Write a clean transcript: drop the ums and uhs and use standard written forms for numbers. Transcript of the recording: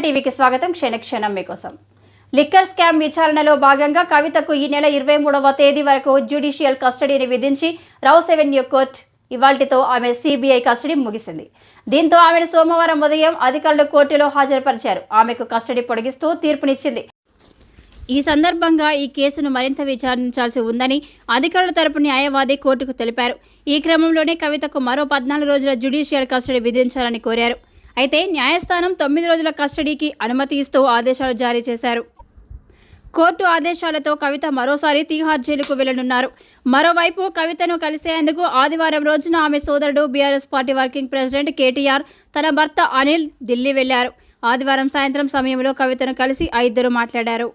టీవీకి స్వాగతం. క్షణక్షణం మీకోసం. లిక్కర్ స్కామ్ విచారణలో భాగంగా కవితకు ఈ నెల 23వ తేదీ వరకు జ్యుడిషియల్ కస్టడీని విధించి రౌస్ అవెన్యూ కోర్టు ఇవాల్టితో ఆమె సిబిఐ కస్టడీ ముగిసింది. దీంతో ఆమెను సోమవారం ఉదయం అధికారులు కోర్టులో హాజరుపరిచారు. ఆమెకు కస్టడీ పొడిగిస్తూ తీర్పునిచ్చింది. ఈ సందర్భంగా ఈ కేసును మరింత విచారించాల్సి ఉందని అధికారుల తరపు న్యాయవాది కోర్టుకు తెలిపారు. ఈ క్రమంలోనే కవితకు మరో 14 రోజుల జ్యుడిషియల్ కస్టడీ విధించాలని కోరారు. అయితే న్యాయస్థానం 9 రోజుల కస్టడీకి అనుమతి ఇస్తూ ఆదేశాలు జారీ చేశారు. కోర్టు ఆదేశాలతో కవిత మరోసారి తీహార్ జైలుకు వెళ్లనున్నారు. మరోవైపు కవితను కలిసేందుకు ఆదివారం రోజున ఆమె సోదరుడు BRS party working president KTR తన భర్త అనిల్ ఢిల్లీ వెళ్లారు. ఆదివారం సాయంత్రం సమయంలో కవితను కలిసి ఆ ఇద్దరు మాట్లాడారు.